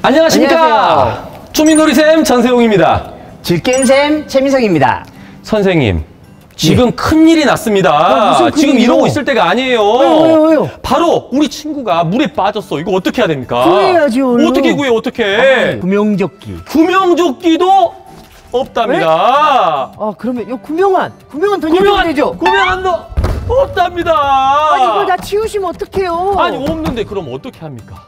안녕하십니까. 주민놀이쌤 전세용입니다. 즐겜쌤 최민성입니다. 선생님, 지금 큰일이 났습니다. 지금 이러고 있을 때가 아니에요. 왜요? 바로 우리 친구가 물에 빠졌어. 이거 어떻게 해야 됩니까? 구해야죠. 어떻게 구해, 어떻게? 구명조끼. 구명조끼도 없답니다. 그러면 요 구명안 던져주면 되죠? 구명안도 없답니다. 아니 이걸 다 치우시면 어떡해요? 아니 없는데 그럼 어떻게 합니까?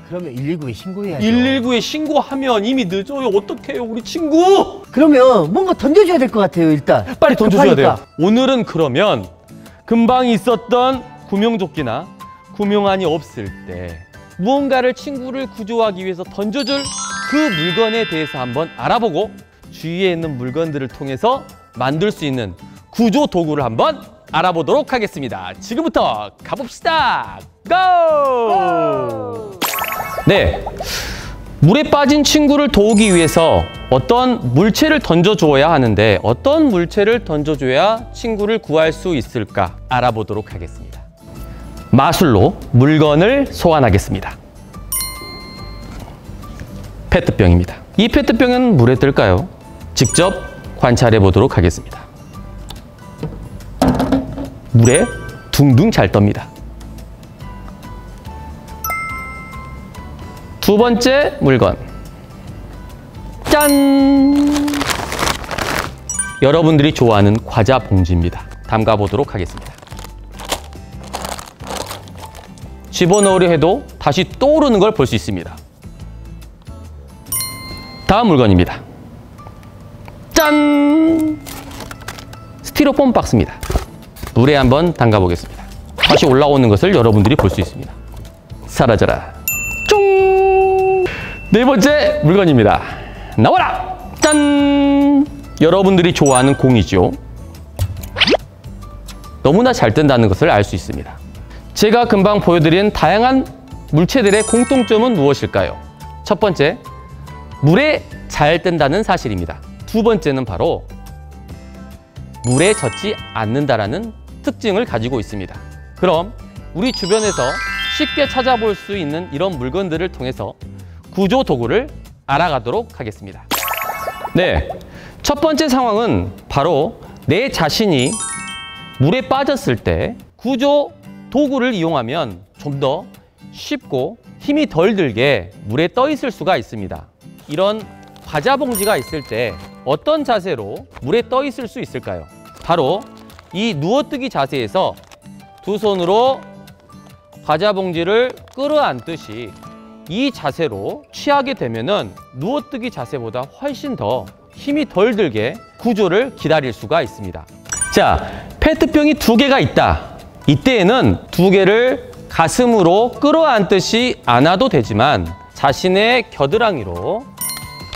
그러면 119에 신고해야죠. 119에 신고하면 이미 늦어요. 어떡해요, 우리 친구? 그러면 뭔가 던져줘야 될 것 같아요, 일단. 빨리 던져줘야 돼요. 급하니까. 오늘은 그러면 금방 있었던 구명조끼나 구명안이 없을 때 무언가를 친구를 구조하기 위해서 던져줄 그 물건에 대해서 한번 알아보고 주위에 있는 물건들을 통해서 만들 수 있는 구조 도구를 한번 알아보도록 하겠습니다. 지금부터 가봅시다. 고! 네, 물에 빠진 친구를 도우기 위해서 어떤 물체를 던져줘야 하는데 어떤 물체를 던져줘야 친구를 구할 수 있을까 알아보도록 하겠습니다. 마술로 물건을 소환하겠습니다. 페트병입니다. 이 페트병은 물에 뜰까요? 직접 관찰해 보도록 하겠습니다. 물에 둥둥 잘 떱니다. 두 번째 물건. 짠! 여러분들이 좋아하는 과자 봉지입니다. 담가 보도록 하겠습니다. 집어넣으려 해도 다시 떠오르는 걸 볼 수 있습니다. 다음 물건입니다. 짠! 스티로폼 박스입니다. 물에 한번 담가 보겠습니다. 다시 올라오는 것을 여러분들이 볼 수 있습니다. 사라져라. 쫑! 네 번째 물건입니다. 나와라! 짠! 여러분들이 좋아하는 공이죠. 너무나 잘 뜬다는 것을 알 수 있습니다. 제가 금방 보여드린 다양한 물체들의 공통점은 무엇일까요? 첫 번째, 물에 잘 뜬다는 사실입니다. 두 번째는 바로 물에 젖지 않는다라는 특징을 가지고 있습니다. 그럼 우리 주변에서 쉽게 찾아볼 수 있는 이런 물건들을 통해서 구조 도구를 알아가도록 하겠습니다. 네, 첫 번째 상황은 바로 내 자신이 물에 빠졌을 때 구조 도구를 이용하면 좀 더 쉽고 힘이 덜 들게 물에 떠 있을 수가 있습니다. 이런 과자 봉지가 있을 때 어떤 자세로 물에 떠 있을 수 있을까요? 바로 이 누워뜨기 자세에서 두 손으로 과자 봉지를 끌어안듯이 이 자세로 취하게 되면은 누워뜨기 자세보다 훨씬 더 힘이 덜 들게 구조를 기다릴 수가 있습니다. 자, 페트병이 두 개가 있다. 이때에는 두 개를 가슴으로 끌어안듯이 안아도 되지만 자신의 겨드랑이로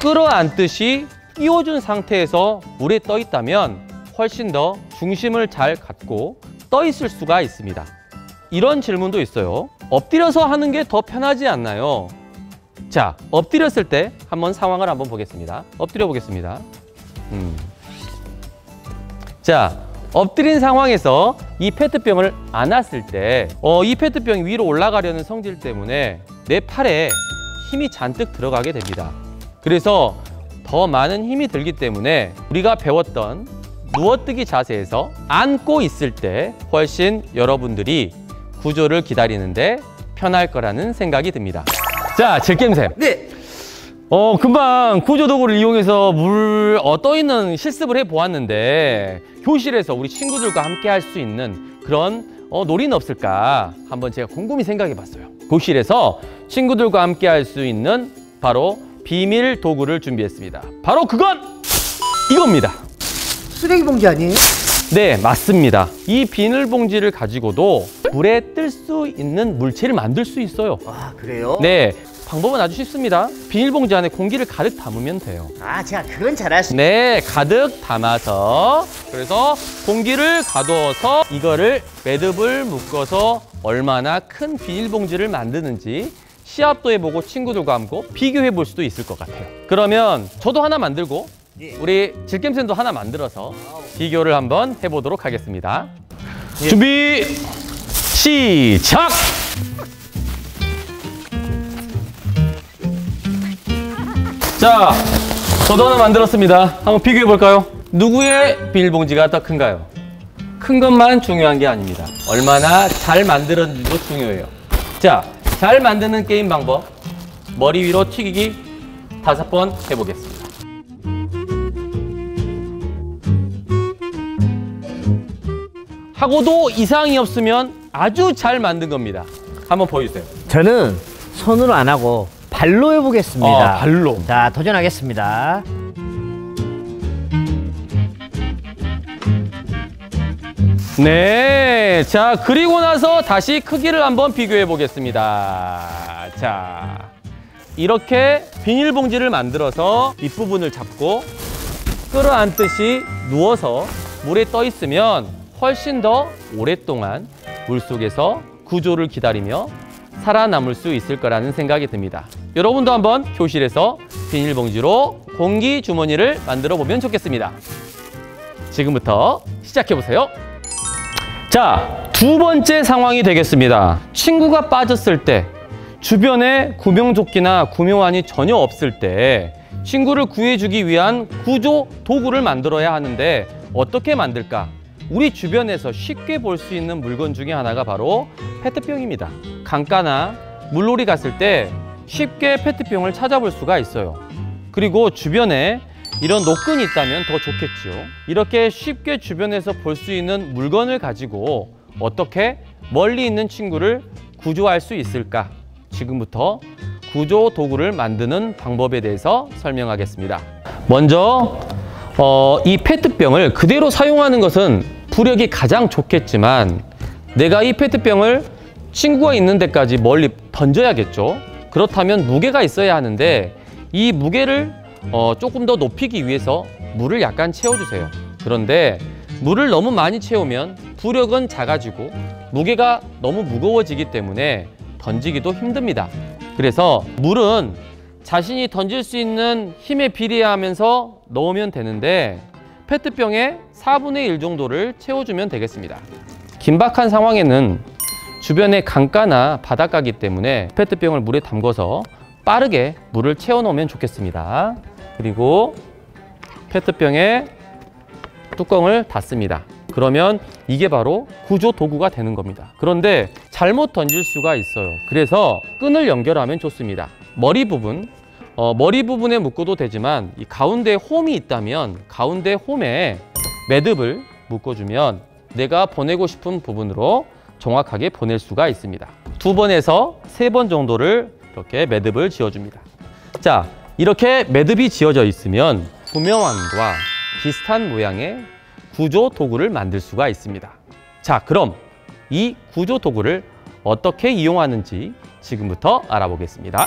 끌어안듯이 끼워준 상태에서 물에 떠 있다면 훨씬 더 중심을 잘 갖고 떠 있을 수가 있습니다. 이런 질문도 있어요. 엎드려서 하는 게 더 편하지 않나요? 자, 엎드렸을 때 한번 상황을 한번 보겠습니다. 엎드려 보겠습니다. 자, 엎드린 상황에서 이 페트병을 안았을 때 이 페트병이 위로 올라가려는 성질 때문에 내 팔에 힘이 잔뜩 들어가게 됩니다. 그래서 더 많은 힘이 들기 때문에 우리가 배웠던 누워뜨기 자세에서 안고 있을 때 훨씬 여러분들이 구조를 기다리는데 편할 거라는 생각이 듭니다. 자, 즐겜쌤. 네. 금방 구조도구를 이용해서 물 떠있는 실습을 해보았는데 교실에서 우리 친구들과 함께 할 수 있는 그런 놀이는 없을까 한번 제가 곰곰이 생각해봤어요. 교실에서 친구들과 함께 할 수 있는 바로 비밀 도구를 준비했습니다. 바로 그건 이겁니다. 쓰레기 봉지 아니에요? 네, 맞습니다. 이 비닐봉지를 가지고도 물에 뜰 수 있는 물체를 만들 수 있어요. 아, 그래요? 네, 방법은 아주 쉽습니다. 비닐봉지 안에 공기를 가득 담으면 돼요. 아, 제가 그건 잘할 수. 네, 가득 담아서, 그래서 공기를 가둬서 이거를 매듭을 묶어서 얼마나 큰 비닐봉지를 만드는지 시합도 해보고 친구들과 함께 비교해 볼 수도 있을 것 같아요. 그러면 저도 하나 만들고 우리 질겜쌤도 하나 만들어서 비교를 한번 해보도록 하겠습니다. 준비 시작! 자, 저도 하나 만들었습니다. 한번 비교해 볼까요? 누구의 비닐봉지가 더 큰가요? 큰 것만 중요한 게 아닙니다. 얼마나 잘 만들었는지도 중요해요. 자, 잘 만드는 게임 방법, 머리 위로 튀기기 5번 해보겠습니다. 하고도 이상이 없으면 아주 잘 만든 겁니다. 한번 보여주세요. 저는 손으로 안 하고 발로 해보겠습니다. 발로. 자, 도전하겠습니다. 네, 자, 그리고 나서 다시 크기를 한번 비교해 보겠습니다. 자, 이렇게 비닐봉지를 만들어서 윗부분을 잡고 끌어안듯이 누워서 물에 떠 있으면 훨씬 더 오랫동안 물속에서 구조를 기다리며 살아남을 수 있을 거라는 생각이 듭니다. 여러분도 한번 교실에서 비닐봉지로 공기 주머니를 만들어 보면 좋겠습니다. 지금부터 시작해 보세요. 자, 두 번째 상황이 되겠습니다. 친구가 빠졌을 때, 주변에 구명조끼나 구명환이 전혀 없을 때 친구를 구해주기 위한 구조 도구를 만들어야 하는데 어떻게 만들까? 우리 주변에서 쉽게 볼 수 있는 물건 중에 하나가 바로 페트병입니다. 강가나 물놀이 갔을 때 쉽게 페트병을 찾아볼 수가 있어요. 그리고 주변에 이런 노끈이 있다면 더 좋겠죠. 이렇게 쉽게 주변에서 볼 수 있는 물건을 가지고 어떻게 멀리 있는 친구를 구조할 수 있을까? 지금부터 구조 도구를 만드는 방법에 대해서 설명하겠습니다. 먼저 이 페트병을 그대로 사용하는 것은 부력이 가장 좋겠지만 내가 이 페트병을 친구가 있는 데까지 멀리 던져야겠죠. 그렇다면 무게가 있어야 하는데 이 무게를 조금 더 높이기 위해서 물을 약간 채워주세요. 그런데 물을 너무 많이 채우면 부력은 작아지고 무게가 너무 무거워지기 때문에 던지기도 힘듭니다. 그래서 물은 자신이 던질 수 있는 힘에 비례하면서 넣으면 되는데 페트병의 4분의 1 정도를 채워주면 되겠습니다. 긴박한 상황에는 주변에 강가나 바닷가이기 때문에 페트병을 물에 담궈서 빠르게 물을 채워 놓으면 좋겠습니다. 그리고 페트병에 뚜껑을 닫습니다. 그러면 이게 바로 구조 도구가 되는 겁니다. 그런데 잘못 던질 수가 있어요. 그래서 끈을 연결하면 좋습니다. 머리 부분에 묶어도 되지만 이 가운데 홈이 있다면 가운데 홈에 매듭을 묶어주면 내가 보내고 싶은 부분으로 정확하게 보낼 수가 있습니다. 2번에서 3번 정도를 이렇게 매듭을 지어줍니다. 자, 이렇게 매듭이 지어져 있으면 구명환과 비슷한 모양의 구조 도구를 만들 수가 있습니다. 자, 그럼 이 구조 도구를 어떻게 이용하는지 지금부터 알아보겠습니다.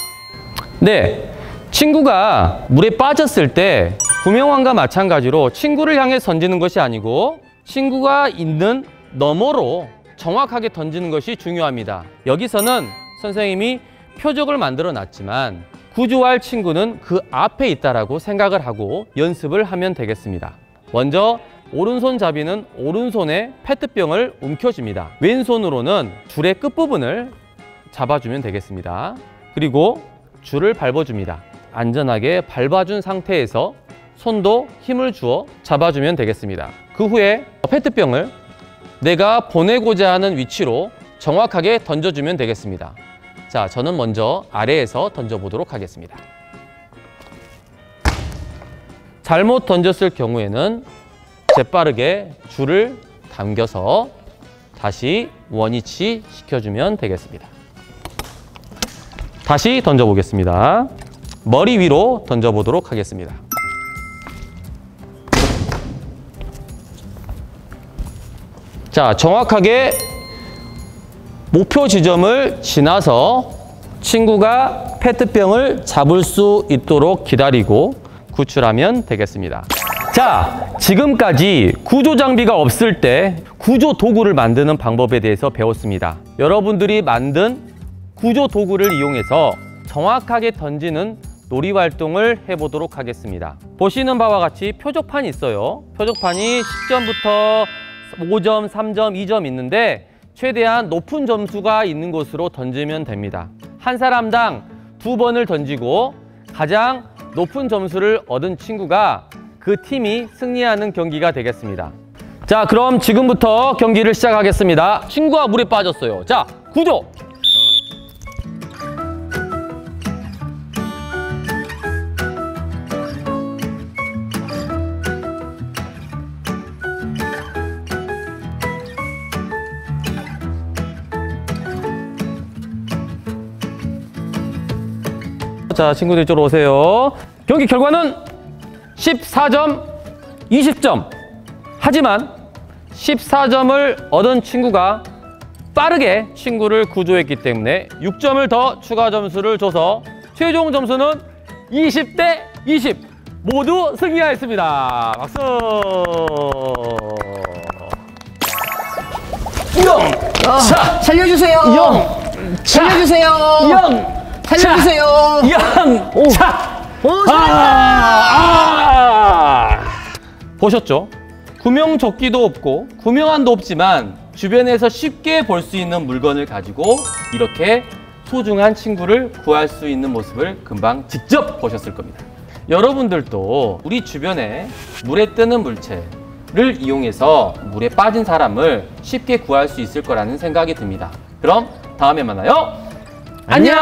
네, 친구가 물에 빠졌을 때 구명환과 마찬가지로 친구를 향해 던지는 것이 아니고 친구가 있는 너머로 정확하게 던지는 것이 중요합니다. 여기서는 선생님이 표적을 만들어 놨지만 구조할 친구는 그 앞에 있다라고 생각을 하고 연습을 하면 되겠습니다. 먼저 오른손잡이는 오른손에 페트병을 움켜줍니다. 왼손으로는 줄의 끝부분을 잡아주면 되겠습니다. 그리고 줄을 밟아줍니다. 안전하게 밟아준 상태에서 손도 힘을 주어 잡아주면 되겠습니다. 그 후에 페트병을 내가 보내고자 하는 위치로 정확하게 던져주면 되겠습니다. 자, 저는 먼저 아래에서 던져보도록 하겠습니다. 잘못 던졌을 경우에는 재빠르게 줄을 당겨서 다시 원위치 시켜주면 되겠습니다. 다시 던져보겠습니다. 머리 위로 던져보도록 하겠습니다. 자, 정확하게 목표 지점을 지나서 친구가 페트병을 잡을 수 있도록 기다리고 구출하면 되겠습니다. 자, 지금까지 구조 장비가 없을 때 구조 도구를 만드는 방법에 대해서 배웠습니다. 여러분들이 만든 구조 도구를 이용해서 정확하게 던지는 놀이 활동을 해보도록 하겠습니다. 보시는 바와 같이 표적판이 있어요. 표적판이 10점부터 5점, 3점, 2점 있는데 최대한 높은 점수가 있는 곳으로 던지면 됩니다. 한 사람당 2번을 던지고 가장 높은 점수를 얻은 친구가 그 팀이 승리하는 경기가 되겠습니다. 자, 그럼 지금부터 경기를 시작하겠습니다. 친구가 물에 빠졌어요. 자, 구조! 자, 친구들 이쪽으로 오세요. 경기 결과는 14점, 20점. 하지만 14점을 얻은 친구가 빠르게 친구를 구조했기 때문에 6점을 더 추가 점수를 줘서 최종 점수는 20대 20. 모두 승리하였습니다. 박수! 영! 자! 살려주세요. 영! 살려주세요. 영! 살려주세요. 영! 오. 차! 오, 보셨죠? 구명조끼도 없고 구명안도 없지만 주변에서 쉽게 볼 수 있는 물건을 가지고 이렇게 소중한 친구를 구할 수 있는 모습을 금방 직접 보셨을 겁니다. 여러분들도 우리 주변에 물에 뜨는 물체를 이용해서 물에 빠진 사람을 쉽게 구할 수 있을 거라는 생각이 듭니다. 그럼 다음에 만나요. 안녕!